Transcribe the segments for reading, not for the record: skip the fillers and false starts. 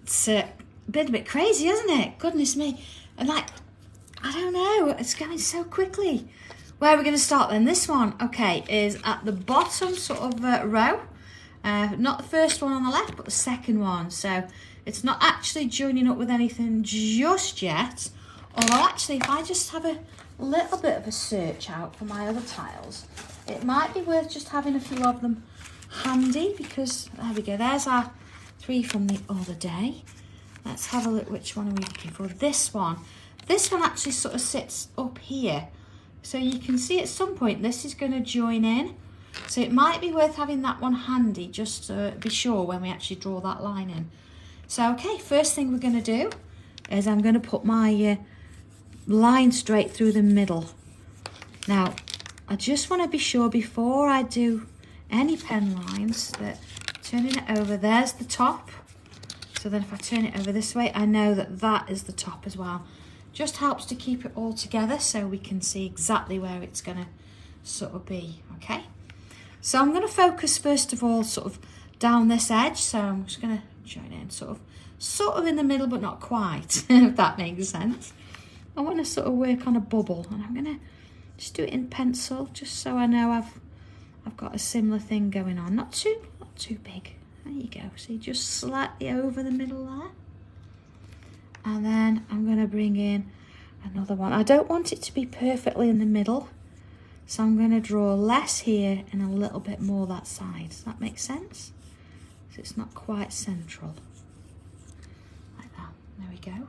It's been a bit crazy, hasn't it? Goodness me. And like, I don't know, it's going so quickly. Where are we going to start then? This one, okay, is at the bottom sort of row. Not the first one on the left, but the second one. So it's not actually joining up with anything just yet. Although actually, if I just have a little bit of a search out for my other tiles, it might be worth just having a few of them handy, because there we go. There's our 3 from the other day. Let's have a look. Which one are we looking for? This one. This one actually sort of sits up here. So you can see at some point this is going to join in. So it might be worth having that one handy just to be sure when we actually draw that line in. So, okay, first thing we're going to do is I'm going to put my line straight through the middle. Now, I just want to be sure before I do any pen lines that turning it over, there's the top. So then if I turn it over this way, I know that that is the top as well. Just helps to keep it all together so we can see exactly where it's going to sort of be, okay? So I'm going to focus first of all sort of down this edge. So I'm just going to join in sort of in the middle, but not quite, if that makes sense. I want to sort of work on a bubble, and I'm going to just do it in pencil just so I know I've got a similar thing going on. Not too big. There you go. See, just slightly over the middle there. And then I'm going to bring in another one. I don't want it to be perfectly in the middle, so I'm going to draw less here and a little bit more that side. Does that make sense? So it's not quite central. Like that. There we go.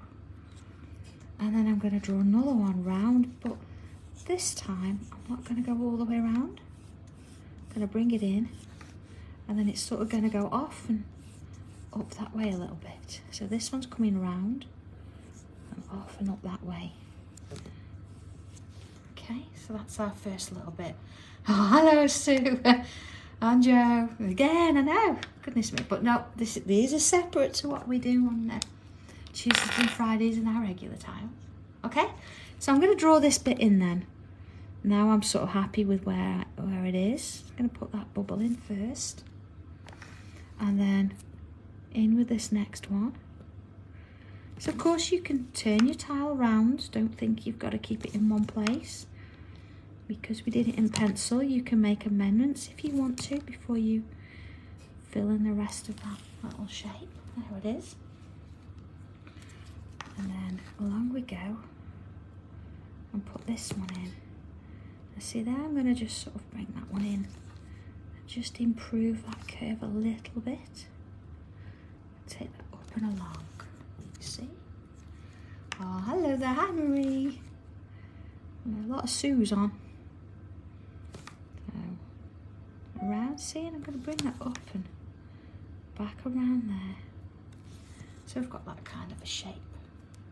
And then I'm going to draw another one round, but this time I'm not going to go all the way around. I'm going to bring it in, and then it's sort of going to go off and up that way a little bit. So this one's coming round and off and up that way. Okay, so that's our first little bit. Oh, hello, Sue and Joe. Again, I know. Goodness me. But no, these are separate to what we do on Tuesdays and Fridays in our regular time. Okay, so I'm going to draw this bit in then. Now I'm sort of happy with where it is. I'm going to put that bubble in first. And then in with this next one. So of course you can turn your tile around. Don't think you've got to keep it in one place. Because we did it in pencil, you can make amendments if you want to before you fill in the rest of that little shape. There it is. And then along we go and put this one in. And see there, I'm going to just sort of bring that one in and just improve that curve a little bit. Take that up and along. You see? Oh, hello there, hi Marie. And a lot of Sue's on. So, around, see, and I'm going to bring that up and back around there. So we've got that kind of a shape.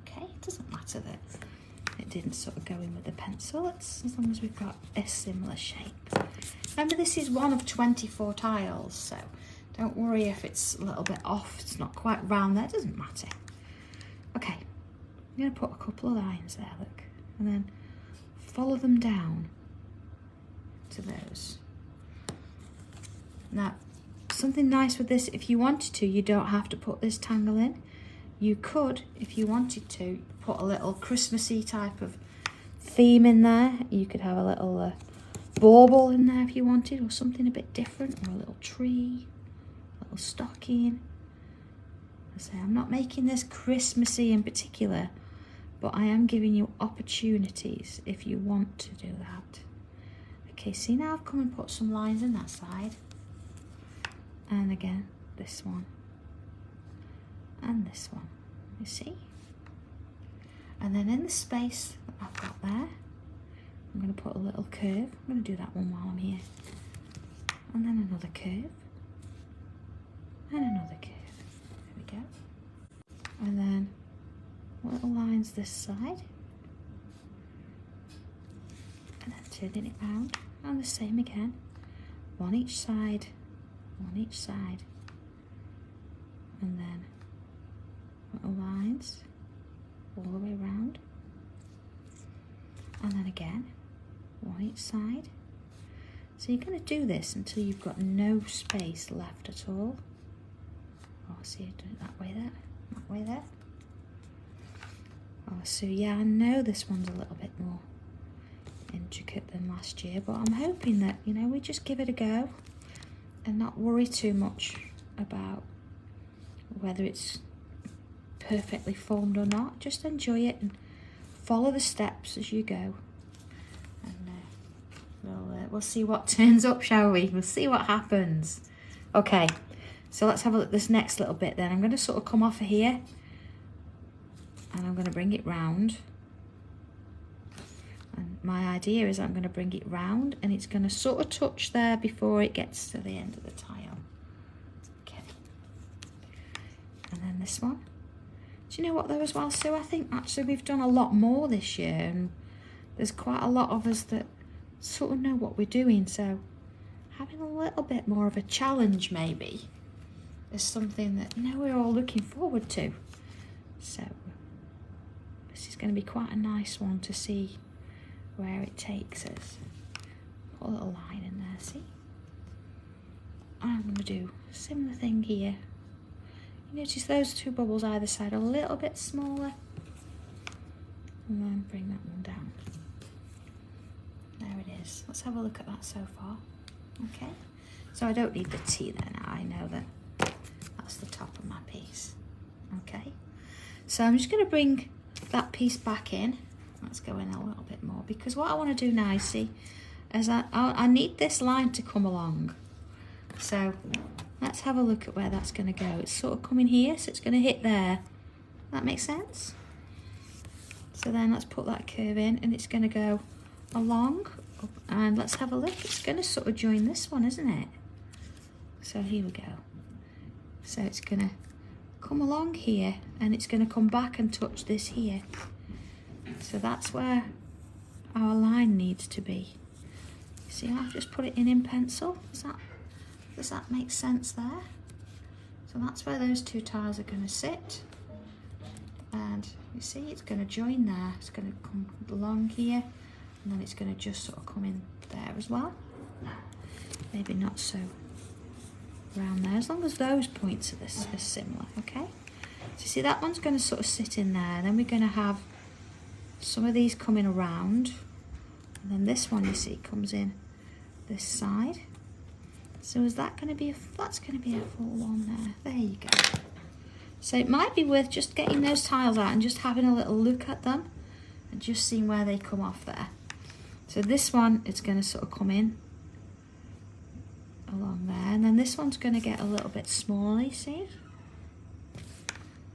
Okay, it doesn't matter that it didn't sort of go in with the pencil. It's as long as we've got a similar shape. Remember, this is one of 24 tiles, so don't worry if it's a little bit off. It's not quite round there, it doesn't matter. Okay, I'm going to put a couple of lines there, look, and then follow them down to those. Now, something nice with this, if you wanted to, you don't have to put this tangle in. You could, if you wanted to, put a little Christmassy type of theme in there. You could have a little bauble in there if you wanted, or something a bit different, or a little tree, a little stocking. I say, I'm not making this Christmassy in particular, but I am giving you opportunities if you want to do that. Okay, see, now I've come and put some lines in that side. And again, this one. And this one, you see? And then in the space that I've got there, I'm going to put a little curve. I'm going to do that one while I'm here. And then another curve. And another curve. There we go. And then little lines this side. And then turning it round. And the same again. One each side. One each side. And then little lines all the way around, and then again one each side. So you're going to do this until you've got no space left at all. Oh, see, you do it that way there. that way there. Oh, so yeah, I know this one's a little bit more intricate than last year, but I'm hoping that, you know, we just give it a go and not worry too much about whether it's perfectly formed or not. Just enjoy it and follow the steps as you go, and we'll see what turns up, shall we? We'll see what happens. Okay, so let's have a look at this next little bit then. I'm going to sort of come off of here and I'm going to bring it round. And my idea is I'm going to bring it round and it's going to sort of touch there before it gets to the end of the tile. Okay. And then this one. Do you know what though as well, Sue? I think actually we've done a lot more this year and there's quite a lot of us that sort of know what we're doing, so having a little bit more of a challenge maybe is something that, you know, we're all looking forward to. So this is going to be quite a nice one to see where it takes us. Put a little line in there, see? I'm going to do a similar thing here. Notice those two bubbles either side are a little bit smaller, and then bring that one down. There it is. Let's have a look at that so far. Okay, so I don't need the T there now. I know that that's the top of my piece. Okay, so I'm just going to bring that piece back in. Let's go in a little bit more, because what I want to do now, see, is I need this line to come along. So let's have a look at where that's going to go. It's sort of coming here, so it's going to hit there. That makes sense? So then let's put that curve in and it's going to go along. And let's have a look. It's going to sort of join this one, isn't it? So here we go. So it's going to come along here and it's going to come back and touch this here. So that's where our line needs to be. See, I've just put it in pencil. Does that make sense there? So that's where those two tiles are going to sit. And you see it's going to join there. It's going to come along here and then it's going to just sort of come in there as well. Maybe not so around there, as long as those points are similar, okay? So you see that one's going to sort of sit in there. Then we're going to have some of these coming around. And then this one, you see, comes in this side. So is that going to be that's going to be a full one there. There you go. So it might be worth just getting those tiles out and just having a little look at them and just seeing where they come off there. So this one, it's going to sort of come in along there, and then this one's going to get a little bit smaller, you see?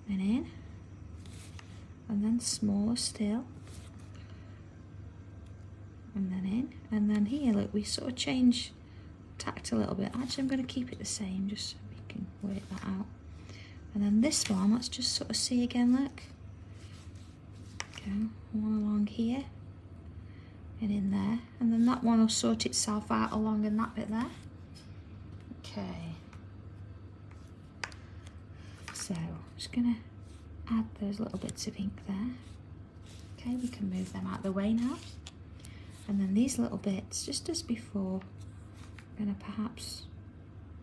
And in, and then smaller still, and then in, and then here, look, we sort of change tact a little bit. Actually, I'm going to keep it the same just so we can work that out. And then this one, let's just sort of see again, look. Go one along here and in there, and then that one will sort itself out along in that bit there. Okay. So, I'm just going to add those little bits of ink there. Okay, we can move them out of the way now. And then these little bits, just as before, I'm going to perhaps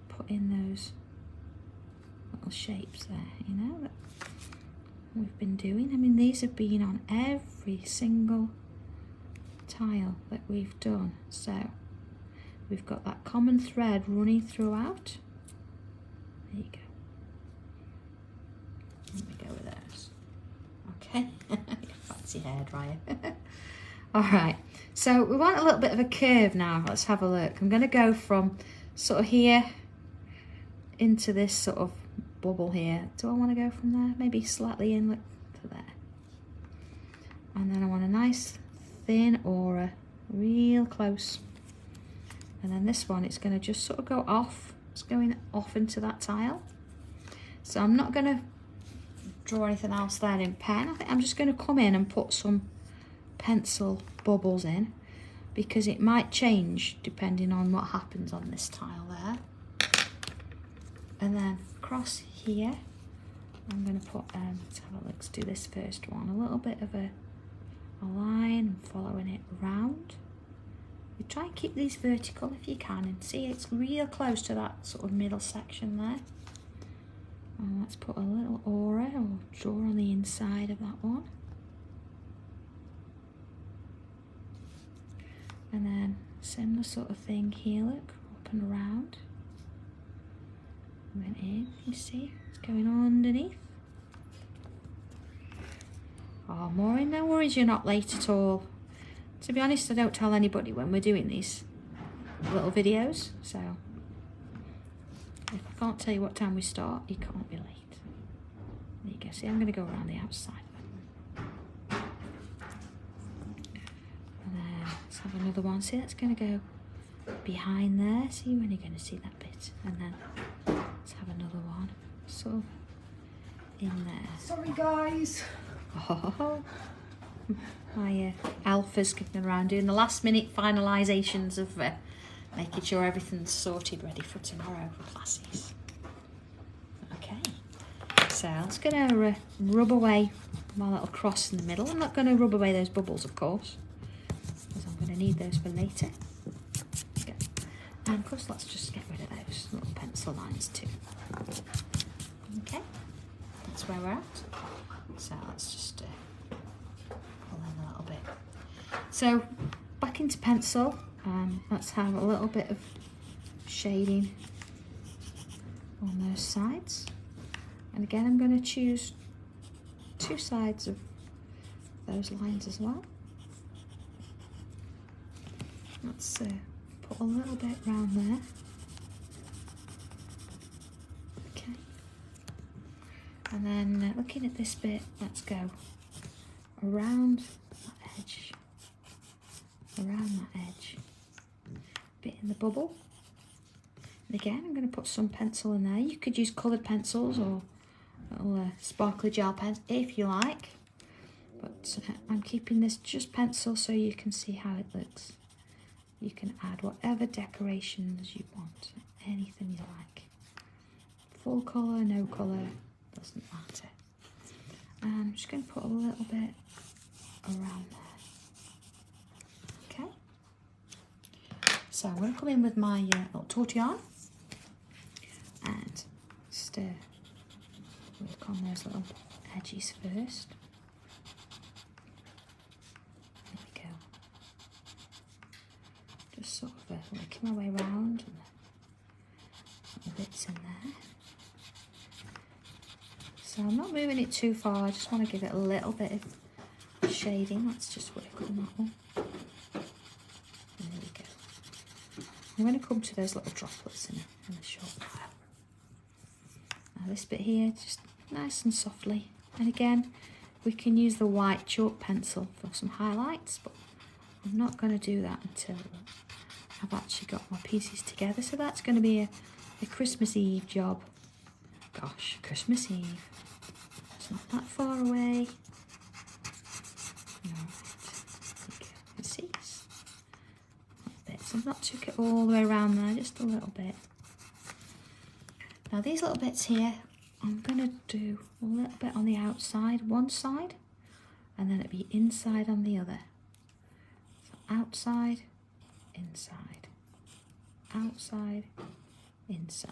put in those little shapes there, you know, that we've been doing. I mean, these have been on every single tile that we've done. So we've got that common thread running throughout. There you go. Let me go with those. Okay. Fancy hairdryer. All right. So we want a little bit of a curve now. Let's have a look. I'm going to go from sort of here into this sort of bubble here. Do I want to go from there? Maybe slightly inlet to there. And then I want a nice thin aura, real close. And then this one, it's going to just sort of go off. It's going off into that tile. So I'm not going to draw anything else there in pen. I think I'm just going to come in and put some pencil bubbles in, because it might change depending on what happens on this tile there. And then across here, I'm going to put, let's have a look, let's do this first one, a little bit of a line, following it round. You try and keep these vertical if you can, and see it's real close to that sort of middle section there. And let's put a little aura or draw on the inside of that one. And then similar sort of thing here, look, up and around. And then in, you see, it's going on underneath. Oh, Maureen, no worries, you're not late at all. To be honest, I don't tell anybody when we're doing these little videos, so if I can't tell you what time we start, you can't be late. There you go, see, I'm going to go around the outside. And then let's have another one. See, that's going to go behind there. See when you're going to see that bit. And then let's have another one sort of in there. Sorry guys. Oh, my alpha's kicking around doing the last minute finalisations of making sure everything's sorted ready for tomorrow for classes. Okay, so I'm just going to rub away my little cross in the middle. I'm not going to rub away those bubbles, of course, because I'm going to need those for later. Okay. And of course, let's just get rid of those little pencil lines too. Okay, that's where we're at. So let's just pull in a little bit. So back into pencil, let's have a little bit of shading on those sides. And again, I'm going to choose two sides of those lines as well. Let's put a little bit round there. Okay. And then looking at this bit, let's go around that edge, bit in the bubble. And again, I'm going to put some pencil in there. You could use coloured pencils or little sparkly gel pens if you like, but I'm keeping this just pencil so you can see how it looks. You can add whatever decorations you want, anything you like. Full colour, no colour, doesn't matter. And I'm just going to put a little bit around there. Okay. So I'm going to come in with my little tortillon and just work on those little edges first. There we go. Just sort of working my way around and little bits in there. So I'm not moving it too far, I just want to give it a little bit of shading. Let's just work on that one. And there we go. I'm going to come to those little droplets in a short while. Now this bit here, just nice and softly. And again, we can use the white chalk pencil for some highlights, but I'm not going to do that until I've actually got my pieces together. So that's going to be a Christmas Eve job. Gosh, Christmas Eve. It's not that far away. You see? So I've not took it all the way around there, just a little bit. Now these little bits here, I'm going to do a little bit on the outside, one side, and then it'll be inside on the other. So outside, inside, outside, inside.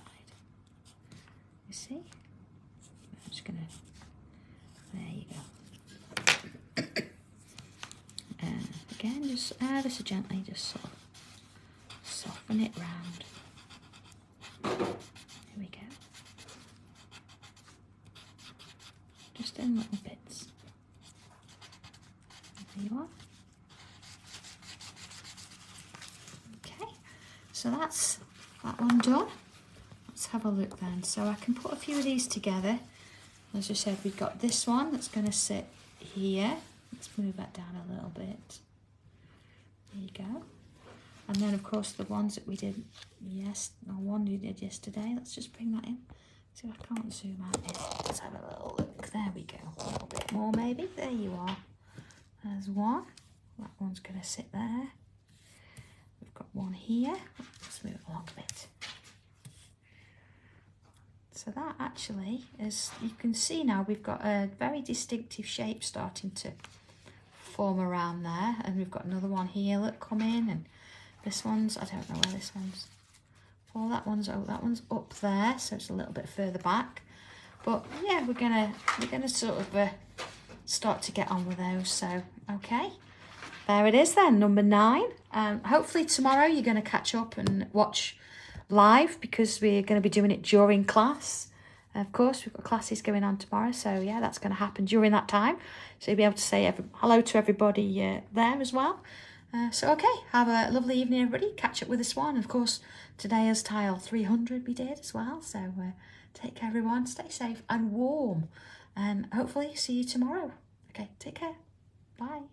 You see? I'm just going to, there you go. And again, just ever so gently, just sort of soften it round. Here we go. Just in little bits. There you are. Okay, so that's that one done. Let's have a look then. So I can put a few of these together. As I said, we've got this one that's going to sit here. Let's move that down a little bit. There you go. And then of course the ones that we did one you did yesterday. Let's just bring that in. See if I can't zoom out in. Let's have a little look. There we go. A little bit more maybe. There you are. There's one. That one's going to sit there. We've got one here. Let's move it along a bit. So that actually, as you can see now, we've got a very distinctive shape starting to form around there. And we've got another one here, look, come in. And this one's, I don't know where this one's. Oh, that one's up there, so it's a little bit further back. But yeah, we're gonna sort of start to get on with those. So okay, there it is then, number 9. Hopefully tomorrow you're going to catch up and watch live, because we're going to be doing it during class. Of course, we've got classes going on tomorrow, so yeah, that's going to happen during that time. So you'll be able to say hello to everybody there as well. So okay, have a lovely evening, everybody. Catch up with this one. Of course, today is tile 300 we did as well. So take care, everyone. Stay safe and warm. And hopefully see you tomorrow. Okay, take care. Bye.